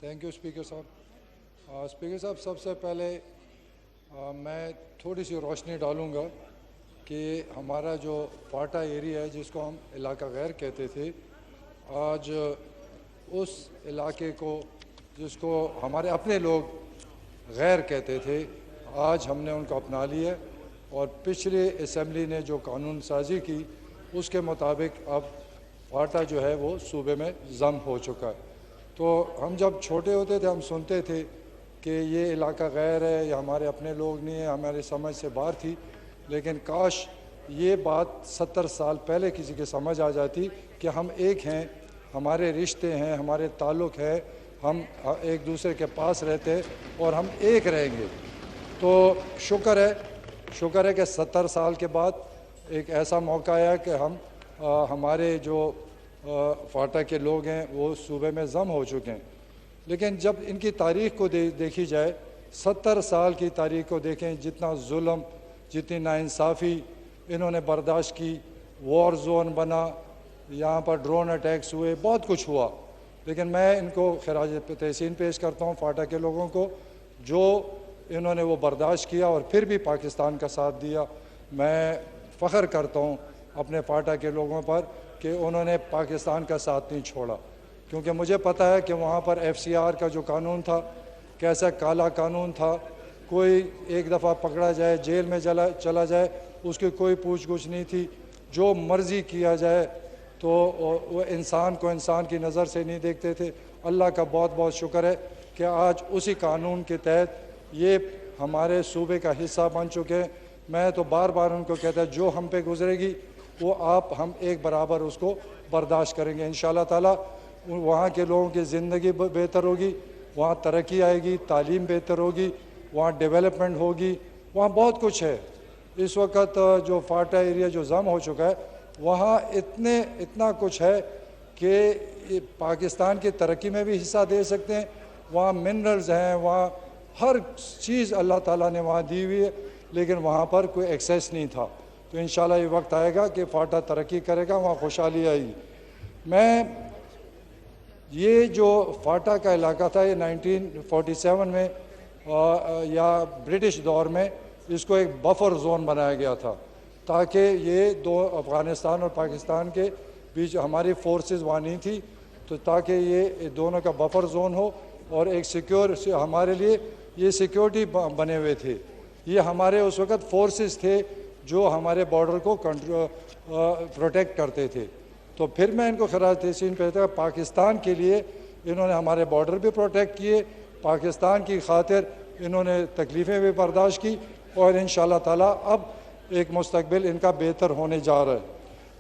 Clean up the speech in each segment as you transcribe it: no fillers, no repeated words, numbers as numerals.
Thank you speaker صاحب. Speaker صاحب, سب سے پہلے میں تھوڑی سی روشنی ڈالوں گا کہ ہمارا جو فاٹا ایریا ہے جس کو ہم علاقہ غیر کہتے تھے, آج اس علاقے کو جس کو ہمارے اپنے لوگ غیر کہتے تھے, آج ہم نے ان کو اپنا لیا اور پچھلے اسمبلی نے جو قانون سازی کی اس کے مطابق اب فاٹا جو ہے وہ صوبے میں ضم ہو چکا ہے. تو ہم جب چھوٹے ہوتے تھے ہم سنتے تھے کہ یہ علاقہ غیر ہے, یہ ہمارے اپنے لوگ نہیں ہیں, ہماری سمجھ سے باہر تھی. لیکن کاش یہ بات 70 سال پہلے کسی کے سمجھ آ جاتی کہ ہم ایک ہیں, ہمارے رشتے ہیں, ہمارے تعلق ہے, ہم ایک دوسرے کے پاس رہتے اور ہم ایک رہیں گے. تو شکر ہے کہ 70 سال کے بعد ایک ایسا موقع آیا کہ ہمارے جو فاٹا کے لوگ ہیں وہ صوبے میں ضم ہو چکے ہیں. لیکن جب ان کی تاریخ کو دیکھی جائے, 70 سال کی تاریخ کو دیکھیں, جتنا ظلم, جتنی ناانصافی انہوں نے برداشت کی, وار زون بنا, یہاں پر ڈرون اٹیکس ہوئے, بہت کچھ ہوا. لیکن میں ان کو خراج تحسین پیش کرتا ہوں فاٹا کے لوگوں کو, جو انہوں نے وہ برداشت کیا اور پھر بھی پاکستان کا ساتھ دیا. میں فخر کرتا ہوں اپنے فاٹا کے لوگوں پر کہ انہوں نے پاکستان کا ساتھ نہیں چھوڑا, کیونکہ مجھے پتہ ہے کہ وہاں پر FCR کا جو قانون تھا کیسا کالا قانون تھا. کوئی ایک دفعہ پکڑا جائے جیل میں چلا جائے اس کی کوئی پوچھ گچھ نہیں تھی, جو مرضی کیا جائے. تو وہ انسان کو انسان کی نظر سے نہیں دیکھتے تھے. اللہ کا بہت بہت شکر ہے کہ آج اسی قانون کے تحت یہ ہمارے صوبے کا حصہ بن چکے ہیں. میں تو بار بار ان کو کہتا ہے جو ہم پہ گزرے گی وہ ہم ایک برابر اس کو برداشت کریں گے انشاءاللہ تعالی. وہاں کے لوگوں کی زندگی بہتر ہوگی, وہاں ترقی آئے گی, تعلیم بہتر ہوگی, وہاں ڈیولپمنٹ ہوگی, وہاں بہت کچھ ہے. اس وقت جو فاٹا ایریا جو ضم ہو چکا ہے وہاں اتنا کچھ ہے کہ پاکستان کی ترقی میں بھی حصہ دے سکتے ہیں. وہاں منرلز ہیں, وہاں ہر چیز اللہ تعالیٰ نے وہاں دی ہوئی ہے, لیکن وہاں پر کوئی ایکسیس نہیں تھا. تو انشاءاللہ یہ وقت آئے گا کہ فاٹا ترقی کرے گا, وہاں خوشحالی آئے گی. میں یہ جو فاٹا کا علاقہ تھا یہ 1947 میں یا برٹش دور میں اس کو ایک بفر زون بنایا گیا تھا تاکہ یہ دو افغانستان اور پاکستان کے بیچ ہماری فورسز وہاں نہیں تھی, تو تاکہ یہ دونوں کا بفر زون ہو اور ایک سیکیور ہمارے لیے یہ سیکیورٹی بنے ہوئے تھے. یہ ہمارے اس وقت فورسز تھے جو ہمارے بارڈر کو پروٹیکٹ کرتے تھے. تو پھر میں ان کو خراج تحسین پیش کرتا ہوں, پاکستان کے لیے انہوں نے ہمارے بارڈر بھی پروٹیکٹ کیے, پاکستان کی خاطر انہوں نے تکلیفیں بھی برداشت کی, اور انشاءاللہ تعالیٰ اب ایک مستقبل ان کا بہتر ہونے جا رہا ہے.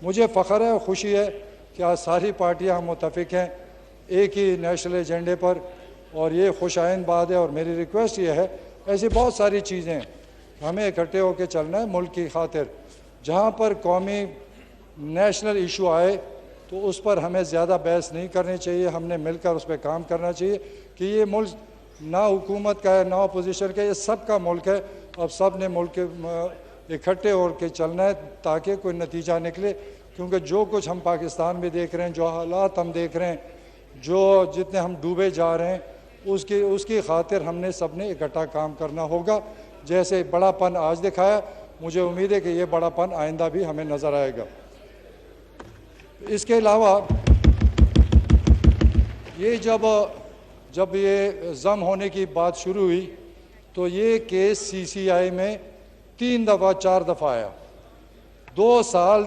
مجھے فخر ہے اور خوشی ہے کہ آج ساری پارٹیاں ہم متفق ہیں ایک ہی نیشنل ایجنڈے پر, اور یہ خوش آئند بات ہے. اور میری ریکویسٹ یہ ہے, ایسی بہت ساری چیزیں ہیں, ہمیں اکٹھے ہو کے چلنا ہے ملک کی خاطر. جہاں پر قومی نیشنل ایشو آئے تو اس پر ہمیں زیادہ بحث نہیں کرنی چاہیے, ہم نے مل کر اس پہ کام کرنا چاہیے کہ یہ ملک نہ حکومت کا ہے نہ اپوزیشن کا, یہ سب کا ملک ہے. اب سب نے ملک اکٹھے ہو کے چلنا ہے تاکہ کوئی نتیجہ نکلے, کیونکہ جو کچھ ہم پاکستان میں دیکھ رہے ہیں, جو حالات ہم دیکھ رہے ہیں, جو جتنے ہم ڈوبے جا رہے ہیں, اس کی خاطر ہم نے سب نے اکٹھا کام کرنا ہوگا. جیسے بڑا پن آج دکھایا, مجھے امید ہے کہ یہ بڑا پن آئندہ بھی ہمیں نظر آئے گا. اس کے علاوہ یہ جب یہ ضم ہونے کی بات شروع ہوئی تو یہ کیس CCI میں 3 دفعہ 4 دفعہ آیا. 2 سال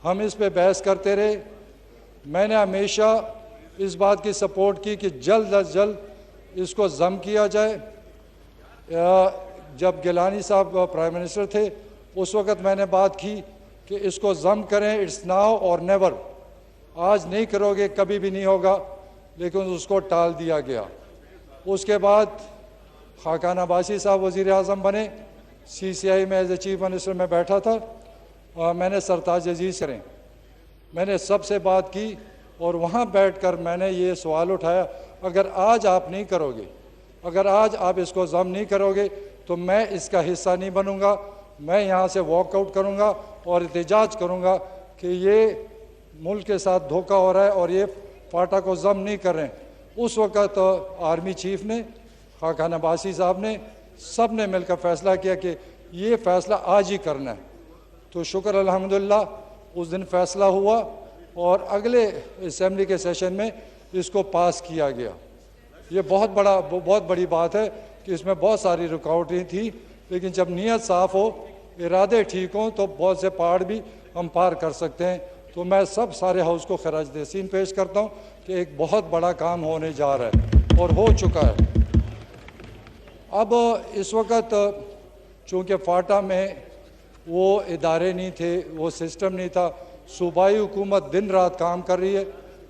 ہم اس پہ بحث کرتے رہے. میں نے ہمیشہ اس بات کی سپورٹ کی کہ جلد از جلد اس کو ضم کیا جائے. جب گیلانی صاحب پرائم منسٹر تھے اس وقت میں نے بات کی کہ اس کو ضم کریں, اٹس ناؤ اور نیور. آج نہیں کرو گے کبھی بھی نہیں ہوگا, لیکن اس کو ٹال دیا گیا. اس کے بعد خاقان عباسی صاحب وزیر اعظم بنے, CCI میں ایز اے چیف منسٹر میں بیٹھا تھا, میں نے سرتاج عزیز کریں, میں نے سب سے بات کی اور وہاں بیٹھ کر میں نے یہ سوال اٹھایا, اگر آج آپ نہیں کرو گے, اگر آج آپ اس کو ضم نہیں کرو گے تو میں اس کا حصہ نہیں بنوں گا, میں یہاں سے واک آؤٹ کروں گا اور احتجاج کروں گا کہ یہ ملک کے ساتھ دھوکہ ہو رہا ہے اور یہ فاٹا کو ضم نہیں کر رہے ہیں. اس وقت آرمی چیف نے، خاقان عباسی صاحب نے، سب نے مل کر فیصلہ کیا کہ یہ فیصلہ آج ہی کرنا ہے. تو شکر الحمدللہ اس دن فیصلہ ہوا اور اگلے اسمبلی کے سیشن میں اس کو پاس کیا گیا. یہ بہت بڑی بات ہے کہ اس میں بہت ساری رکاوٹیں تھیں، لیکن جب نیت صاف ہو، ارادے ٹھیک ہوں، تو بہت سے پہاڑ بھی ہم پار کر سکتے ہیں. تو میں سارے ہاؤس کو خراج تحسین پیش کرتا ہوں کہ ایک بہت بڑا کام ہونے جا رہا ہے اور ہو چکا ہے. اب اس وقت چونکہ فاٹا میں وہ ادارے نہیں تھے، وہ سسٹم نہیں تھا، صوبائی حکومت دن رات کام کر رہی ہے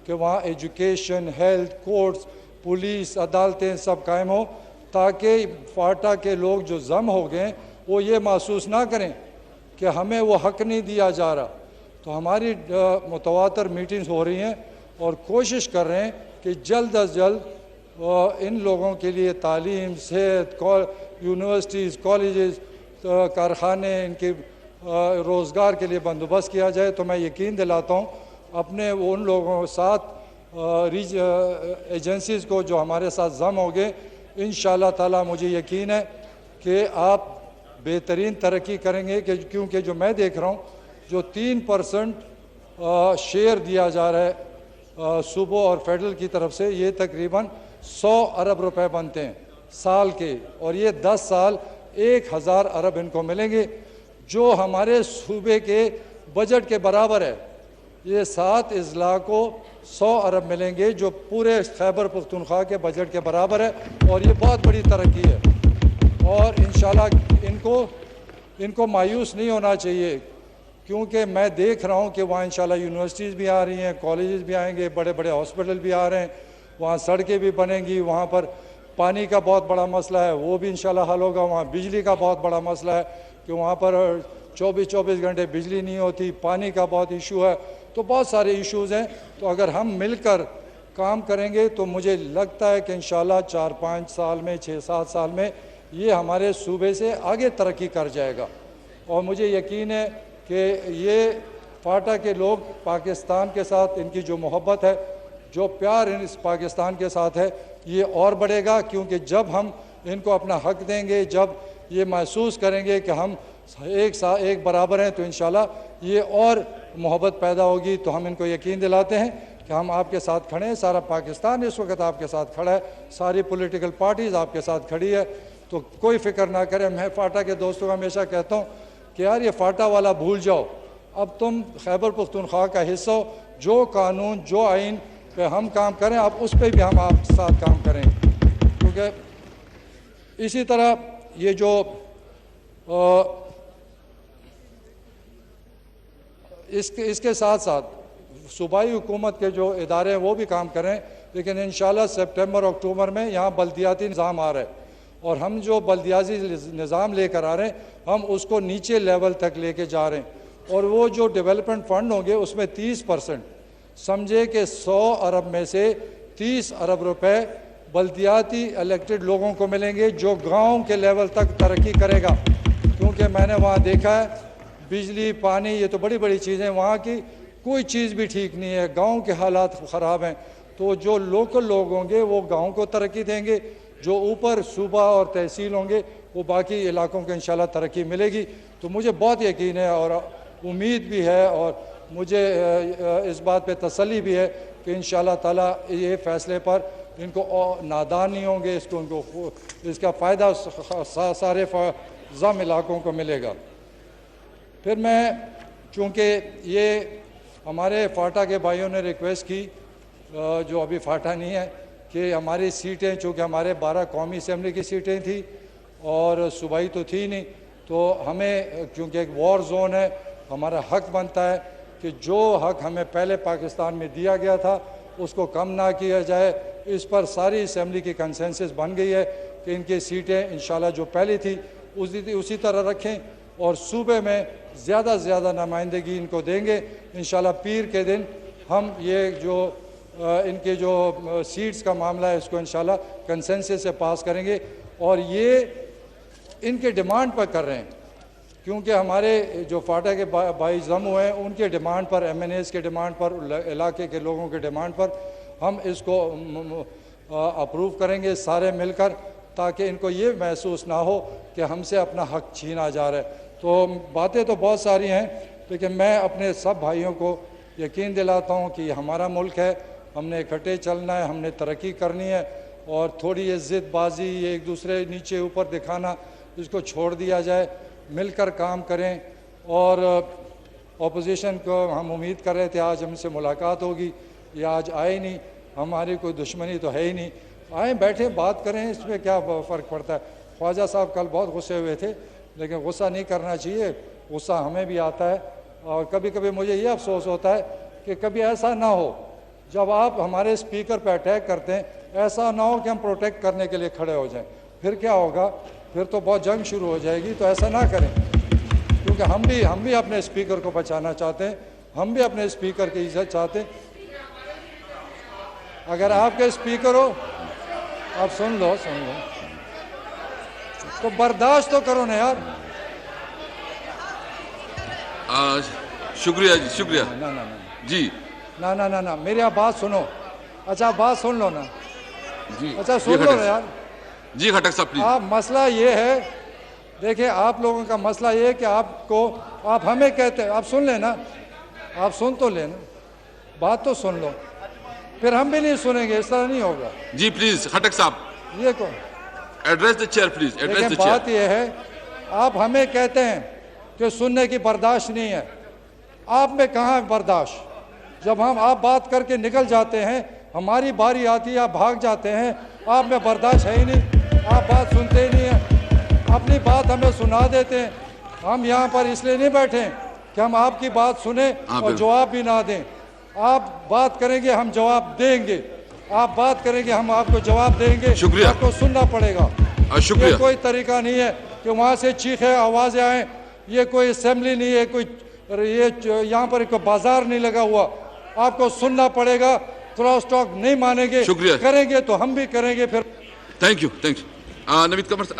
کہ وہاں ایجوکیشن، ہیلتھ، کورٹس، پولیس، عدالتیں سب قائم ہوں، تاکہ فاٹا کے لوگ جو ضم ہو گئے وہ یہ محسوس نہ کریں کہ ہمیں وہ حق نہیں دیا جا رہا. تو ہماری متواتر میٹنگز ہو رہی ہیں اور کوشش کر رہے ہیں کہ جلد از جلد ان لوگوں کے لیے تعلیم، صحت، یونیورسٹیز، کالجز، کارخانے، ان کے روزگار کے لیے بندوبست کیا جائے. تو میں یقین دلاتا ہوں اپنے ان لوگوں ساتھ ایجنسیز کو جو ہمارے ساتھ ضم ہو گئے، انشاءاللہ تعالی مجھے یقین ہے کہ آپ بہترین ترقی کریں گے. کیونکہ جو میں دیکھ رہا ہوں، جو 3% شیئر دیا جا رہا ہے صوبوں اور فیڈرل کی طرف سے، یہ تقریباً 100 ارب روپے بنتے ہیں سال کے، اور یہ 10 سال 1000 ارب ان کو ملیں گے، جو ہمارے صوبے کے بجٹ کے برابر ہے. یہ 7 اضلاع کو 100 ارب ملیں گے، جو پورے خیبر پختونخوا کے بجٹ کے برابر ہے، اور یہ بہت بڑی ترقی ہے. اور انشاءاللہ ان کو مایوس نہیں ہونا چاہیے، کیونکہ میں دیکھ رہا ہوں کہ وہاں انشاءاللہ یونیورسٹیز بھی آ رہی ہیں، کالجز بھی آئیں گے، بڑے بڑے ہاسپٹل بھی آ رہے ہیں، وہاں سڑکیں بھی بنیں گی، وہاں پر پانی کا بہت بڑا مسئلہ ہے وہ بھی انشاءاللہ حل ہوگا، وہاں بجلی کا بہت بڑا مسئلہ ہے کہ وہاں پر 24 گھنٹے بجلی نہیں ہوتی، پانی کا بہت ایشو ہے. تو بہت سارے ایشوز ہیں. تو اگر ہم مل کر کام کریں گے تو مجھے لگتا ہے کہ انشاءاللہ 4-5 سال میں، 6-7 سال میں یہ ہمارے صوبے سے آگے ترقی کر جائے گا. اور مجھے یقین ہے کہ یہ فاٹا کے لوگ پاکستان کے ساتھ ان کی جو محبت ہے، جو پیار اس پاکستان کے ساتھ ہے، یہ اور بڑھے گا. کیونکہ جب ہم ان کو اپنا حق دیں گے، جب یہ محسوس کریں گے کہ ہم ایک برابر ہیں، تو انشاءاللہ یہ اور محبت پیدا ہوگی. تو ہم ان کو یقین دلاتے ہیں کہ ہم آپ کے ساتھ کھڑے ہیں. سارا پاکستان اس وقت آپ کے ساتھ کھڑا ہے، ساری پولیٹیکل پارٹیز آپ کے ساتھ کھڑی ہے. تو کوئی فکر نہ کریں. میں فاٹا کے دوستوں کو ہمیشہ کہتا ہوں کہ یار یہ فاٹا والا بھول جاؤ، اب تم خیبر پختونخوا کا حصہ ہو. جو قانون، جو آئین پہ ہم کام کریں، اب اس پہ بھی ہم آپ کے ساتھ کام کریں. کیونکہ اسی طرح یہ جو اس کے ساتھ ساتھ صوبائی حکومت کے جو ادارے ہیں وہ بھی کام کریں. لیکن انشاءاللہ سپٹمبر اکتوبر میں یہاں بلدیاتی نظام آ رہا ہے، اور ہم جو بلدیاتی نظام لے کر آ رہے ہیں، ہم اس کو نیچے لیول تک لے کے جا رہے ہیں. اور وہ جو ڈیولپمنٹ فنڈ ہوں گے اس میں 30%، سمجھے کہ 100 ارب میں سے 30 ارب روپے بلدیاتی الیکٹڈ لوگوں کو ملیں گے، جو گاؤں کے لیول تک ترقی کرے گا. کیونکہ میں نے وہاں دیکھا ہے بجلی، پانی، یہ تو بڑی بڑی چیزیں، وہاں کی کوئی چیز بھی ٹھیک نہیں ہے، گاؤں کے حالات خراب ہیں. تو جو لوکل لوگ ہوں گے وہ گاؤں کو ترقی دیں گے، جو اوپر صوبہ اور تحصیل ہوں گے وہ باقی علاقوں کو انشاءاللہ ترقی ملے گی. تو مجھے بہت یقین ہے اور امید بھی ہے، اور مجھے اس بات پہ تسلی بھی ہے کہ انشاءاللہ تعالیٰ یہ فیصلے پر ان کو نادان نہیں ہوں گے، اس کا فائدہ سارے ضم علاقوں کو ملے گا. پھر میں، چونکہ یہ ہمارے فاٹا کے بھائیوں نے ریکویسٹ کی، جو ابھی فاٹا نہیں ہے، کہ ہماری سیٹیں، چونکہ ہمارے 12 قومی اسمبلی کی سیٹیں تھیں اور صوبائی تو تھی نہیں، تو ہمیں کیونکہ ایک وار زون ہے، ہمارا حق بنتا ہے کہ جو حق ہمیں پہلے پاکستان میں دیا گیا تھا اس کو کم نہ کیا جائے. اس پر ساری اسمبلی کی کنسنسس بن گئی ہے کہ ان کی سیٹیں انشاءاللہ جو پہلی تھی اسی طرح رکھیں، اور صوبے میں زیادہ سے زیادہ نمائندگی ان کو دیں گے. انشاءاللہ پیر کے دن ہم یہ جو ان کے جو سیٹس کا معاملہ ہے اس کو انشاءاللہ کنسنسس سے پاس کریں گے. اور یہ ان کے ڈیمانڈ پر کر رہے ہیں، کیونکہ ہمارے جو فاٹا کے بھائی ضم ہوئے ہیں ان کے ڈیمانڈ پر، ایم این ایز کے ڈیمانڈ پر، علاقے کے لوگوں کے ڈیمانڈ پر ہم اس کو اپروو کریں گے سارے مل کر، تاکہ ان کو یہ محسوس نہ ہو کہ ہم سے اپنا حق چھینا جا رہا ہے۔ تو باتیں تو بہت ساری ہیں، لیکن میں اپنے سب بھائیوں کو یقین دلاتا ہوں کہ یہ ہمارا ملک ہے، ہم نے اکٹھے چلنا ہے، ہم نے ترقی کرنی ہے، اور تھوڑی یہ ضد بازی، یہ ایک دوسرے نیچے اوپر دکھانا، اس کو چھوڑ دیا جائے، مل کر کام کریں۔ اور اپوزیشن کو ہم امید کر رہے تھے آج ہم سے ملاقات ہوگی، یہ آج آئے نہیں، ہماری کوئی دشمنی تو ہے ہی نہیں، آئیں بیٹھیں بات کریں، اس میں کیا فرق پڑتا ہے۔ خواجہ صاحب کل بہت غصے ہوئے تھے، لیکن غصہ نہیں کرنا چاہیے، غصہ ہمیں بھی آتا ہے، اور کبھی کبھی مجھے یہ افسوس ہوتا ہے کہ کبھی ایسا نہ ہو جب آپ ہمارے اسپیکر پہ اٹیک کرتے ہیں، ایسا نہ ہو کہ ہم پروٹیکٹ کرنے کے لیے کھڑے ہو جائیں، پھر کیا ہوگا؟ پھر تو بہت جنگ شروع ہو جائے گی۔ تو ایسا نہ کریں، کیونکہ ہم بھی اپنے اسپیکر کو بچانا چاہتے ہیں، ہم بھی اپنے اسپیکر کی عزت چاہتے ہیں۔ اگر آپ کے اسپیکر ہو، آپ سن لو تو برداشت تو کرو نا یار۔ شکریہ جی، شکریہ جی۔ نہ میری آپ بات سنو، اچھا بات سن لو نا، جی اچھا سن لو نا یار۔ جی خٹک صاحب پلیز۔ آپ مسئلہ یہ ہے، دیکھیں آپ لوگوں کا مسئلہ یہ ہے کہ آپ ہمیں کہتے ہیں، آپ سن لیں نا، آپ سن تو لیں نا، بات تو سن لو، پھر ہم بھی نہیں سنیں گے، اس طرح نہیں ہوگا۔ جی پلیز خٹک صاحب، یہ کون؟ Address the chair please, address the لیکن چیئر۔ بات یہ ہے، آپ ہمیں کہتے ہیں کہ سننے کی برداشت نہیں ہے، آپ میں کہاں ہے برداشت؟ جب آپ بات کر کے نکل جاتے ہیں، ہماری باری آتی ہے آپ بھاگ جاتے ہیں، آپ میں برداشت ہے ہی نہیں، آپ بات سنتے ہی نہیں ہیں، اپنی بات ہمیں سنا دیتے ہیں۔ ہم یہاں پر اس لیے نہیں بیٹھے کہ ہم آپ کی بات سنیں اور جواب بھی نہ دیں، آپ بات کریں گے ہم جواب دیں گے، آپ بات کریں گے ہم آپ کو جواب دیں گے، آپ کو سننا پڑے گا۔ یہ کوئی طریقہ نہیں ہے کہ وہاں سے چیخیں آوازیں آئیں، یہ کوئی اسمبلی نہیں ہے، یہاں پر کوئی بازار نہیں لگا ہوا، آپ کو سننا پڑے گا۔ کراس ٹاک نہیں مانیں گے، کریں گے تو ہم بھی کریں گے پھر۔ تھینک یو، نوید کمر